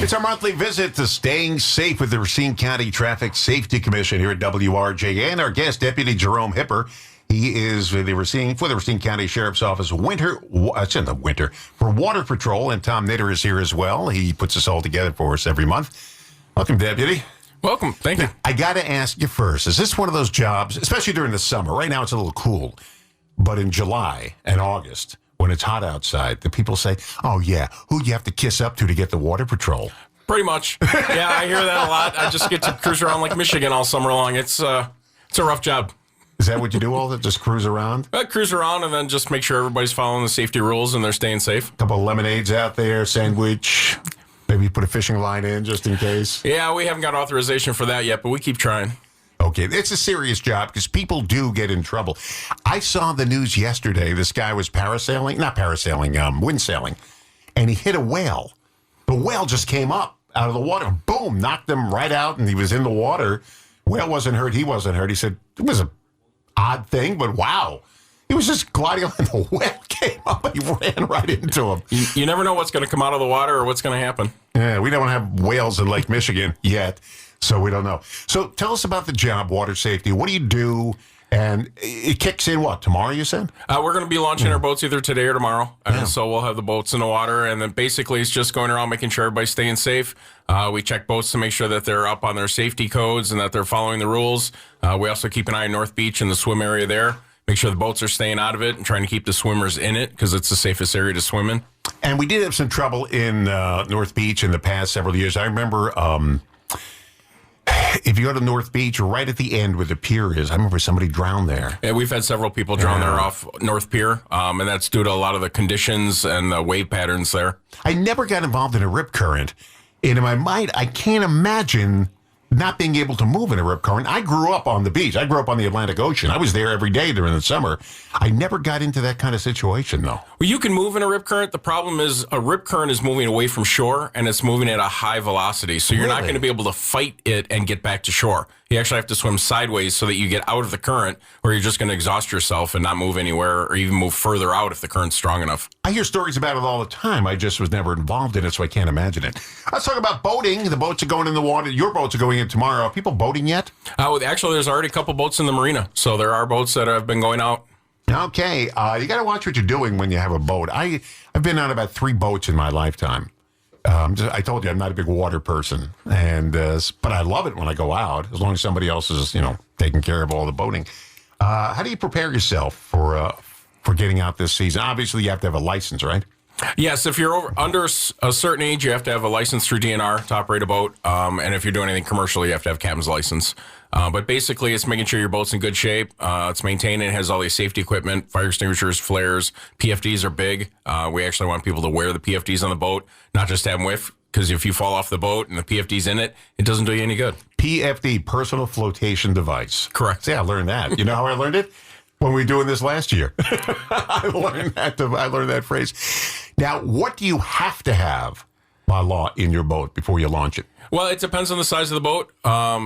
It's our monthly visit to Staying Safe with the Racine County Traffic Safety Commission here at WRJA. And our guest, Deputy Jerome Hipper. He is for the Racine County Sheriff's Office for Water Patrol. And Tom Knitter is here as well. He puts us all together for us every month. Welcome, Deputy. Welcome. Thank you. Now, I got to ask you first, is this one of those jobs, especially during the summer? Right now it's a little cool. But in July and August, when it's hot outside, the people say, oh, yeah, who do you have to kiss up to get the Water Patrol? Pretty much. Yeah, I hear that a lot. I just get to cruise around Lake Michigan all summer long. It's a rough job. Is that what you do all that? Just cruise around? Cruise around and then just make sure everybody's following the safety rules and they're staying safe. A couple of lemonades out there, sandwich. Maybe put a fishing line in just in case. Yeah, we haven't got authorization for that yet, but we keep trying. Okay, it's a serious job because people do get in trouble. I saw the news yesterday. This guy was windsailing, and he hit a whale. The whale just came up out of the water. Boom, knocked him right out, and he was in the water. Whale wasn't hurt. He wasn't hurt. He said it was an odd thing, but wow. He was just gliding on, and the whale came up, and he ran right into him. You never know what's going to come out of the water or what's going to happen. Yeah, we don't have whales in Lake Michigan yet, so we don't know. So tell us about the job, water safety. What do you do? And it kicks in what, tomorrow you said? We're going to be launching our boats either today or tomorrow. So we'll have the boats in the water. And then basically it's just going around making sure everybody's staying safe. We check boats to make sure that they're up on their safety codes and that they're following the rules. We also keep an eye on North Beach and the swim area there. Make sure the boats are staying out of it and trying to keep the swimmers in it because it's the safest area to swim in. And we did have some trouble in North Beach in the past several years. I remember if you go to North Beach, right at the end where the pier is, I remember somebody drowned there. Yeah, we've had several people drown there off North Pier, and that's due to a lot of the conditions and the wave patterns there. I never got involved in a rip current. And in my mind, I can't imagine not being able to move in a rip current. I grew up on the beach. I grew up on the Atlantic Ocean. I was there every day during the summer. I never got into that kind of situation, though. Well, you can move in a rip current. The problem is a rip current is moving away from shore, and it's moving at a high velocity. So you're not going to be able to fight it and get back to shore. You actually have to swim sideways so that you get out of the current, or you're just going to exhaust yourself and not move anywhere or even move further out if the current's strong enough. I hear stories about it all the time. I just was never involved in it, so I can't imagine it. Let's talk about boating. The boats are going in the water. Your boats are going in tomorrow. Are people boating yet? Actually, there's already a couple boats in the marina, so there are boats that have been going out. Okay. You got to watch what you're doing when you have a boat. I've been on about 3 boats in my lifetime. I told you I'm not a big water person, but I love it when I go out, as long as somebody else is, taking care of all the boating. How do you prepare yourself for getting out this season? Obviously, you have to have a license, right? Yes, if you're under a certain age, you have to have a license through DNR to operate a boat. And if you're doing anything commercial, you have to have captain's license. But basically, it's making sure your boat's in good shape. It's maintained and has all the safety equipment, fire extinguishers, flares. PFDs are big. We actually want people to wear the PFDs on the boat, not just have them with, because if you fall off the boat and the PFD's in it, it doesn't do you any good. PFD, personal flotation device. Correct. See, I learned that. You know how I learned it? When we were doing this last year. I learned that phrase. Now, what do you have to have by law in your boat before you launch it? Well, it depends on the size of the boat.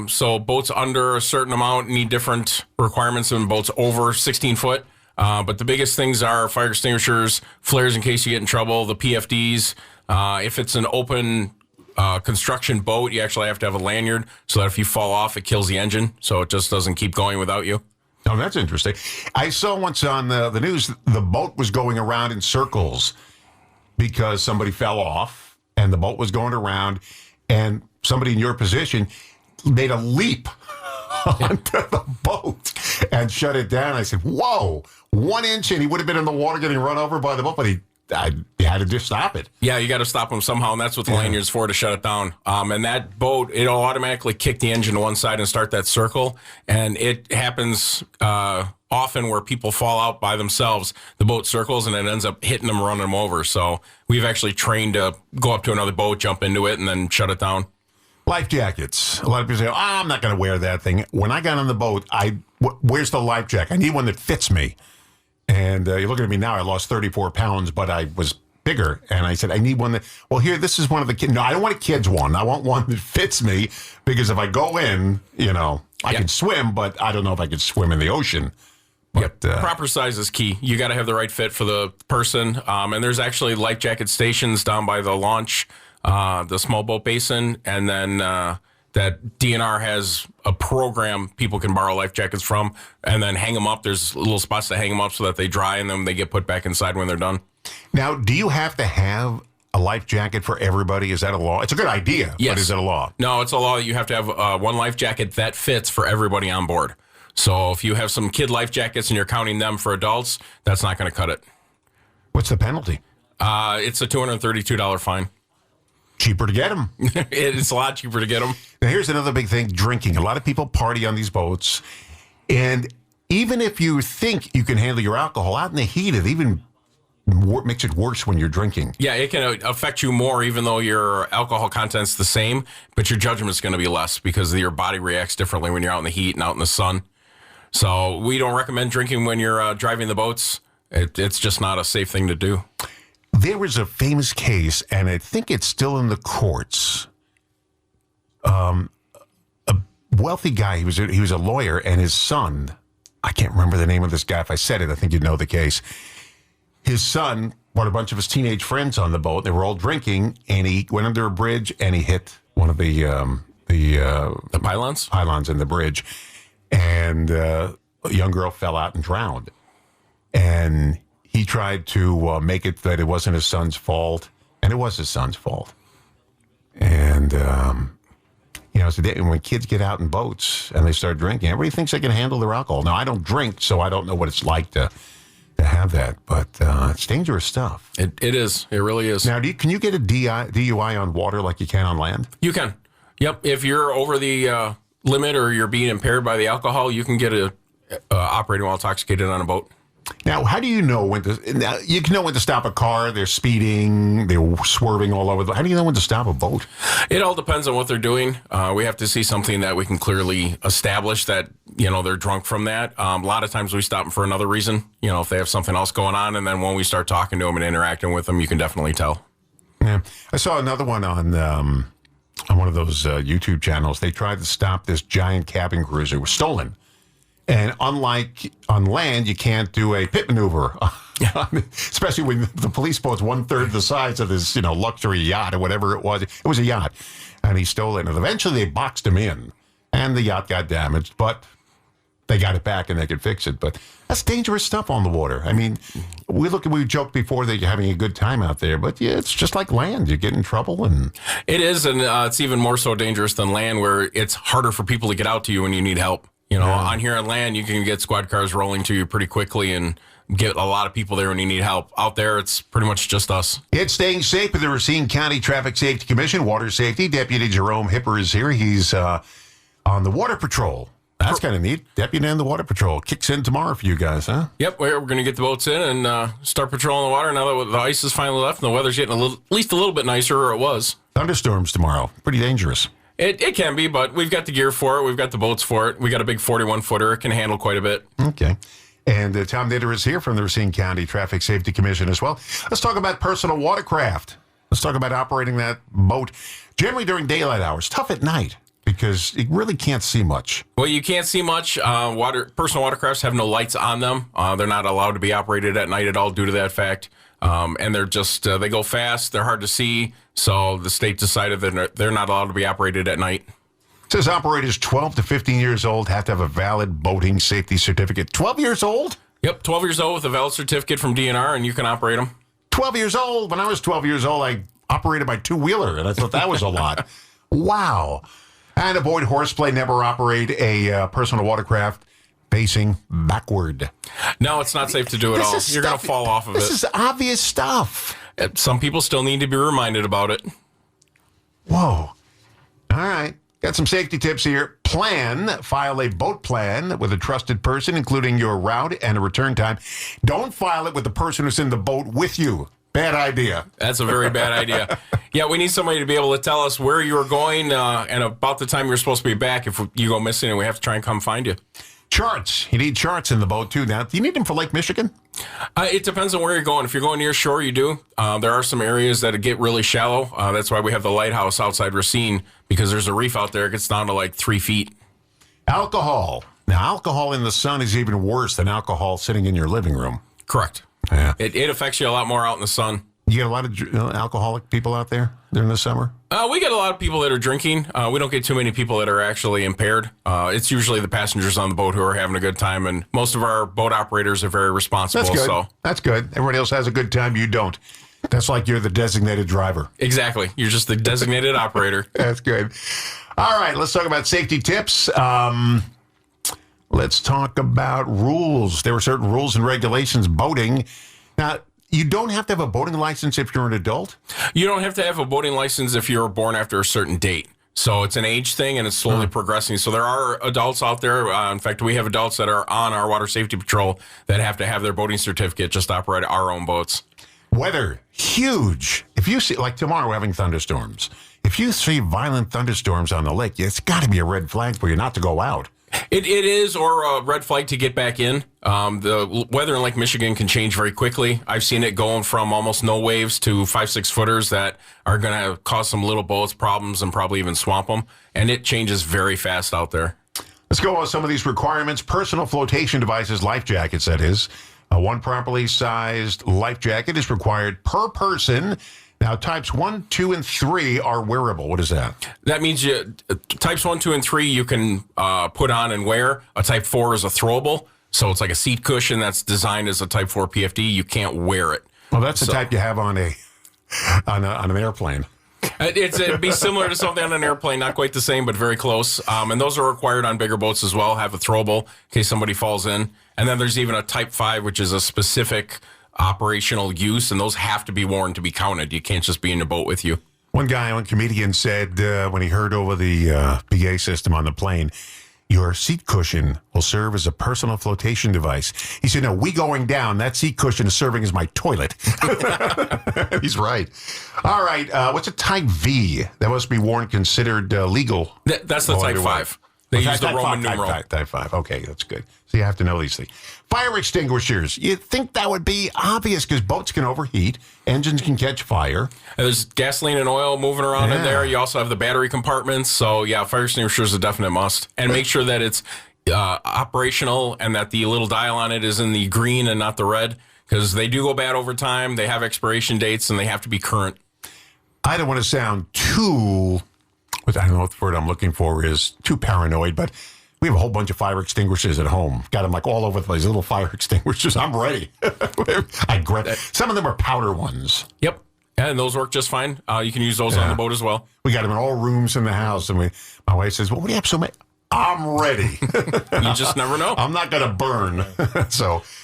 So boats under a certain amount need different requirements than boats over 16 foot. But the biggest things are fire extinguishers, flares in case you get in trouble, the PFDs. If it's an open construction boat, you actually have to have a lanyard so that if you fall off, it kills the engine. So it just doesn't keep going without you. Oh, that's interesting. I saw once on the news, the boat was going around in circles because somebody fell off and the boat was going around and somebody in your position made a leap onto the boat and shut it down. I said, whoa, 1 inch and he would have been in the water getting run over by the boat, but he had to just stop it. Yeah, you got to stop them somehow, and that's what the lanyard's for, to shut it down. And that boat, it'll automatically kick the engine to one side and start that circle, and it happens often where people fall out by themselves. The boat circles, and it ends up hitting them, running them over. So we've actually trained to go up to another boat, jump into it, and then shut it down. Life jackets. A lot of people say, oh, I'm not going to wear that thing. When I got on the boat, where's the life jacket? I need one that fits me. And you're looking at me now, I lost 34 pounds, but I was bigger. And I said, I need one that, well, here, this is one of the kids. No, I don't want a kid's one. I want one that fits me because if I go in, I can swim, but I don't know if I could swim in the ocean. But, proper size is key. You got to have the right fit for the person. And there's actually life jacket stations down by the launch the small boat basin, and then that DNR has a program people can borrow life jackets from, and then hang them up. There's little spots to hang them up so that they dry, and then they get put back inside when they're done. Now, do you have to have a life jacket for everybody? Is that a law? It's a good idea, Yes. but is it a law? No, it's a law that you have to have one life jacket that fits for everybody on board. So if you have some kid life jackets and you're counting them for adults, that's not going to cut it. What's the penalty? It's a $232 fine. Cheaper to get them. It's a lot cheaper to get them. Now, here's another big thing, drinking. A lot of people party on these boats, and even if you think you can handle your alcohol out in the heat, it even makes it worse when you're drinking. Yeah, it can affect you more even though your alcohol content's the same, but your judgment's going to be less because your body reacts differently when you're out in the heat and out in the sun. So we don't recommend drinking when you're driving the boats. It's just not a safe thing to do. There was a famous case, and I think it's still in the courts. A wealthy guy, he was a lawyer, and his son, I can't remember the name of this guy. If I said it, I think you'd know the case. His son brought a bunch of his teenage friends on the boat. They were all drinking, and he went under a bridge, and he hit one of the pylons in the bridge, and a young girl fell out and drowned. And he tried to make it that it wasn't his son's fault, and it was his son's fault. And, so when kids get out in boats and they start drinking, everybody thinks they can handle their alcohol. Now, I don't drink, so I don't know what it's like to have that, but it's dangerous stuff. It is. It really is. Now, can you get a DUI on water like you can on land? You can. Yep. If you're over the limit or you're being impaired by the alcohol, you can get operating while intoxicated on a boat. Now, how do you know when to? Now, you can know when to stop a car. They're speeding. They're swerving all over. How do you know when to stop a boat? It all depends on what they're doing. We have to see something that we can clearly establish that they're drunk from that. A lot of times we stop them for another reason. If they have something else going on, and then when we start talking to them and interacting with them, you can definitely tell. Yeah, I saw another one on one of those YouTube channels. They tried to stop this giant cabin cruiser. It was stolen. And unlike on land, you can't do a pit maneuver, especially when the police boat's 1/3 the size of this, luxury yacht or whatever it was. It was a yacht, and he stole it. And eventually, they boxed him in, and the yacht got damaged, but they got it back and they could fix it. But that's dangerous stuff on the water. I mean, we joked before that you're having a good time out there, but yeah, it's just like land. You get in trouble, and it is, and it's even more so dangerous than land, where it's harder for people to get out to you when you need help. On here on land, you can get squad cars rolling to you pretty quickly and get a lot of people there when you need help. Out there, it's pretty much just us. It's staying safe with the Racine County Traffic Safety Commission, Water Safety. Deputy Jerome Hipper is here. He's on the Water Patrol. That's kind of neat. Deputy on the Water Patrol. Kicks in tomorrow for you guys, huh? Yep, we're going to get the boats in and start patrolling the water now that the ice is finally left and the weather's getting at least a little bit nicer, or it was. Thunderstorms tomorrow. Pretty dangerous. It can be, but we've got the gear for it. We've got the boats for it. We got a big 41-footer. It can handle quite a bit. Okay. And Tom Nitter is here from the Racine County Traffic Safety Commission as well. Let's talk about personal watercraft. Let's talk about operating that boat generally during daylight hours. Tough at night because you really can't see much. Well, you can't see much. Personal watercrafts have no lights on them. They're not allowed to be operated at night at all due to that fact. And they're just, they go fast. They're hard to see. So the state decided that they're not allowed to be operated at night. It says operators 12 to 15 years old have to have a valid boating safety certificate. 12 years old? Yep, 12 years old with a valid certificate from DNR, and you can operate them. 12 years old. When I was 12 years old, I operated my two-wheeler, and I thought that was a lot. Wow. And avoid horseplay. Never operate a personal watercraft facing backward. No, it's not safe to do at all. You're going to fall off of it. This is obvious stuff. Some people still need to be reminded about it. Whoa. All right. Got some safety tips here. File a boat plan with a trusted person, including your route and a return time. Don't file it with the person who's in the boat with you. Bad idea. That's a very bad idea. Yeah, we need somebody to be able to tell us where you were going and about the time you're supposed to be back if you go missing and we have to try and come find you. Charts. You need charts in the boat, too. Now, do you need them for Lake Michigan? It depends on where you're going. If you're going near shore, you do. There are some areas that get really shallow. That's why we have the lighthouse outside Racine, because there's a reef out there. It gets down to like 3 feet. Alcohol. Now, alcohol in the sun is even worse than alcohol sitting in your living room. Correct. Yeah. It affects you a lot more out in the sun. You get a lot of alcoholic people out there during the summer? We get a lot of people that are drinking. We don't get too many people that are actually impaired. It's usually the passengers on the boat who are having a good time, and most of our boat operators are very responsible. That's good. So That's good. Everybody else has a good time. You don't. That's like you're the designated driver. exactly, you're just the designated operator. That's good. All right, let's talk about safety tips. Let's talk about rules. There were certain rules and regulations boating. Now, you don't have to have a boating license if you're an adult? You don't have to have a boating license if you're born after a certain date. So it's an age thing, and it's slowly progressing. So there are adults out there. In fact, we have adults that are on our water safety patrol that have to have their boating certificate just to operate our own boats. Weather, huge. If you see, like tomorrow, we're having thunderstorms. If you see violent thunderstorms on the lake, it's got to be a red flag for you not to go out. It is, or a red flag to get back in. The weather in Lake Michigan can change very quickly. I've seen it going from almost no waves to 5-6 footers that are going to cause some little boats problems and probably even swamp them. And it changes very fast out there. Let's go on some of these requirements. Personal flotation devices, life jackets, that is. One properly sized life jacket is required per person. Now, types 1, 2, and 3 are wearable. What is that? That means types 1, 2, and 3 you can put on and wear. A type 4 is a throwable. So it's like a seat cushion that's designed as a type 4 PFD. You can't wear it. Well, that's the type you have on an airplane. It'd be similar to something on an airplane, not quite the same, but very close. And those are required on bigger boats as well, have a throwable in case somebody falls in. And then there's even a type 5, which is a specific operational use, and those have to be worn to be counted. You can't just be in the boat with you. One comedian said when he heard over the PA system on the plane, your seat cushion will serve as a personal flotation device. He said, no, we going down, that seat cushion is serving as my toilet. He's right. All right, what's a type V? That must be worn considered legal. That's the type 5. They use the Roman numeral. Type 5. Okay, that's good. So you have to know these things. Fire extinguishers. You'd think that would be obvious because boats can overheat. Engines can catch fire. And there's gasoline and oil moving around in there. You also have the battery compartments. So, yeah, fire extinguisher is a definite must. And make sure that it's operational and that the little dial on it is in the green and not the red because they do go bad over time. They have expiration dates and they have to be current. I don't want to sound too... I don't know what the word I'm looking for is, too paranoid, but we have a whole bunch of fire extinguishers at home. Got them like all over the place, little fire extinguishers. I'm ready. Some of them are powder ones. Yep. And those work just fine. You can use those on the boat as well. We got them in all rooms in the house. And my wife says, well, what do you have so many? I'm ready. You just never know. I'm not going to burn.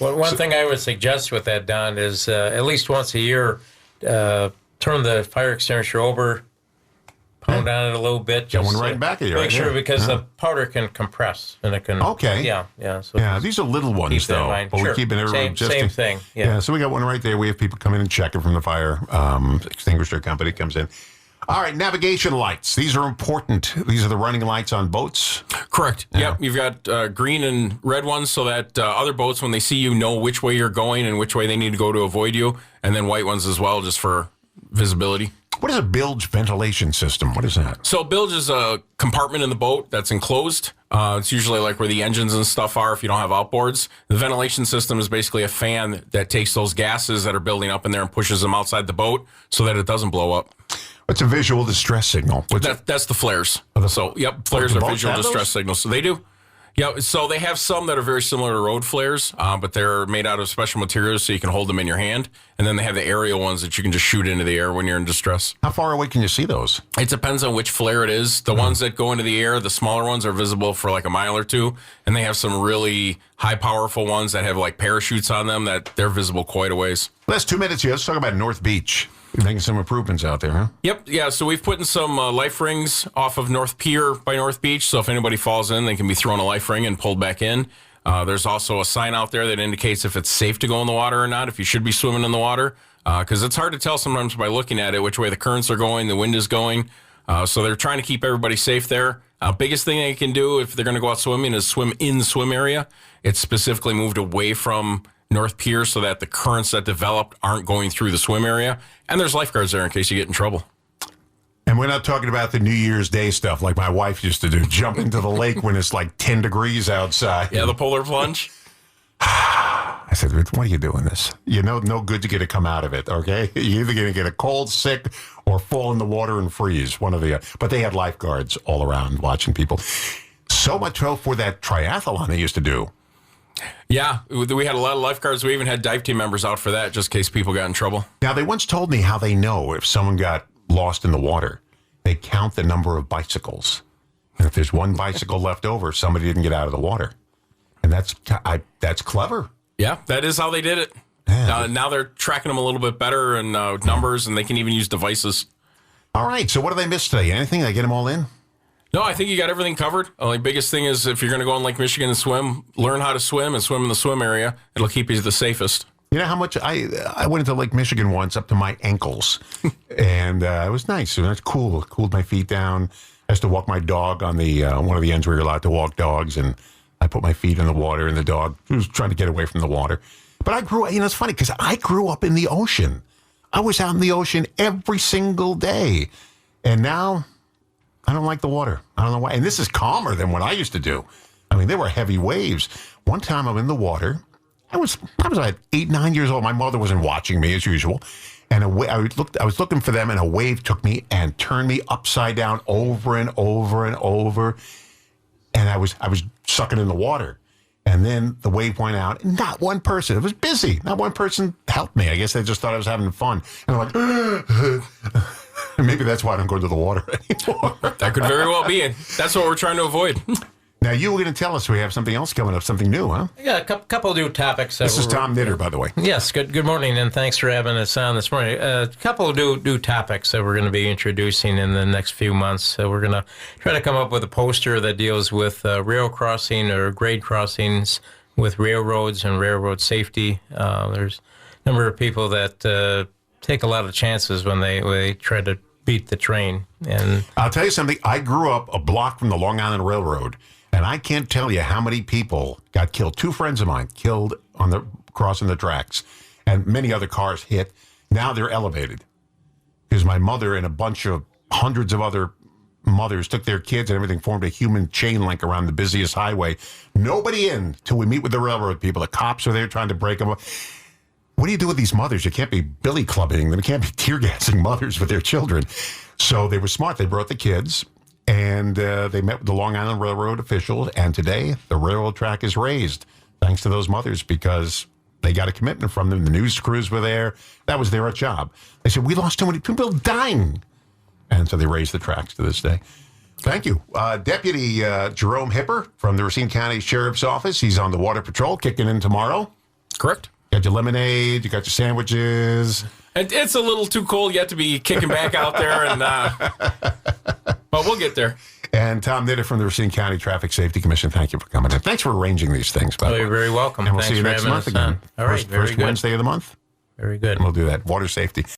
One thing I would suggest with that, Don, is at least once a year, turn the fire extinguisher over, pound on it a little bit. Got one right back at you. Make sure because the powder can compress and it can. Okay. Yeah. So these are little ones though, but we're keeping it same thing. Yeah. So we got one right there. We have people come in and check it from the fire extinguisher company comes in. All right, navigation lights. These are important. These are the running lights on boats. Correct. Yeah. Yep. You've got green and red ones so that other boats, when they see you, know which way you're going and which way they need to go to avoid you. And then white ones as well, just for visibility. What is a bilge ventilation system? What is that? So a bilge is a compartment in the boat that's enclosed. It's usually like where the engines and stuff are if you don't have outboards. The ventilation system is basically a fan that takes those gases that are building up in there and pushes them outside the boat so that it doesn't blow up. What's a visual distress signal? That's the flares. Flares are visual distress signals. So they do. Yeah, so they have some that are very similar to road flares, but they're made out of special materials so you can hold them in your hand. And then they have the aerial ones that you can just shoot into the air when you're in distress. How far away can you see those? It depends on which flare it is. The ones that go into the air, the smaller ones are visible for like a mile or two. And they have some really high powerful ones that have like parachutes on them that they're visible quite a ways. Last 2 minutes here. Let's talk about North Beach. You're making some improvements out there, huh? Yep. Yeah. So we've put in some life rings off of North Pier by North Beach. So if anybody falls in, they can be thrown a life ring and pulled back in. There's also a sign out there that indicates if it's safe to go in the water or not, if you should be swimming in the water. Because it's hard to tell sometimes by looking at it which way the currents are going, the wind is going. So they're trying to keep everybody safe there. Biggest thing they can do if they're going to go out swimming is swim in the swim area. It's specifically moved away from North Pier so that the currents that developed aren't going through the swim area. And there's lifeguards there in case you get in trouble. And we're not talking about the New Year's Day stuff like my wife used to do, jump into the lake when it's like 10 degrees outside. Yeah, the polar plunge. I said, "What are you doing this? You know, no good's going to come out of it, okay? You're either going to get a cold, sick, or fall in the water and freeze, one of the other." But they had lifeguards all around watching people. So much so for that triathlon they used to do. Yeah, we had a lot of lifeguards. We even had dive team members out for that, just in case people got in trouble. Now, they once told me how they know if someone got lost in the water. They count the number of bicycles. And if there's one bicycle left over, somebody didn't get out of the water. And that's clever. Yeah, that is how they did it. Now they're tracking them a little bit better and numbers, and they can even use devices. All right, so what did I miss today? Anything? Did I get them all in? No, I think you got everything covered. The biggest thing is if you're going to go on Lake Michigan and swim, learn how to swim and swim in the swim area. It'll keep you the safest. You know how much I went into Lake Michigan once up to my ankles, and it was nice. It was cool. It cooled my feet down. I used to walk my dog on the one of the ends where you're allowed to walk dogs, and I put my feet in the water, and the dog was trying to get away from the water. But I grew up, it's funny because I grew up in the ocean. I was out in the ocean every single day, and now I don't like the water. I don't know why. And this is calmer than what I used to do. I mean, there were heavy waves. One time I'm in the water. I was like 8, 9 years old. My mother wasn't watching me as usual. And I was looking for them, and a wave took me and turned me upside down over and over and over. And I was sucking in the water. And then the wave went out, and not one person, it was busy. Not one person helped me. I guess they just thought I was having fun. And I'm like, maybe that's why I don't go to the water anymore. That could very well be it. That's what we're trying to avoid. Now, you were going to tell us we have something else coming up, something new, huh? Yeah, a couple new topics. This is Tom Knitter, by the way. Yes, good morning, and thanks for having us on this morning. A couple of new topics that we're going to be introducing in the next few months. So we're going to try to come up with a poster that deals with rail crossing or grade crossings with railroads and railroad safety. There's a number of people that take a lot of chances when they try to beat the train. And I'll tell you something. I grew up a block from the Long Island Railroad. And I can't tell you how many people got killed. 2 friends of mine killed on crossing the tracks, and many other cars hit. Now they're elevated because my mother and a bunch of hundreds of other mothers took their kids and everything, formed a human chain link around the busiest highway. Nobody in till we meet with the railroad people. The cops are there trying to break them up. What do you do with these mothers? You can't be billy clubbing them. You can't be tear gassing mothers with their children. So they were smart. They brought the kids. And they met with the Long Island Railroad officials, and today the railroad track is raised, thanks to those mothers, because they got a commitment from them. The news crews were there. That was their job. They said, we lost too many people dying. And so they raised the tracks to this day. Thank you. Deputy Jerome Hipper from the Racine County Sheriff's Office. He's on the Water Patrol, kicking in tomorrow. Correct. Got your lemonade, you got your sandwiches. And it's a little too cold yet to be kicking back out there, and but we'll get there. And Tom Knitter from the Racine County Traffic Safety Commission, thank you for coming in. Thanks for arranging these things, by the way. you're very welcome. And we'll Thanks see you for next having month us again. on. All right, very first good. Wednesday of the month. Very good. And we'll do that. Water safety.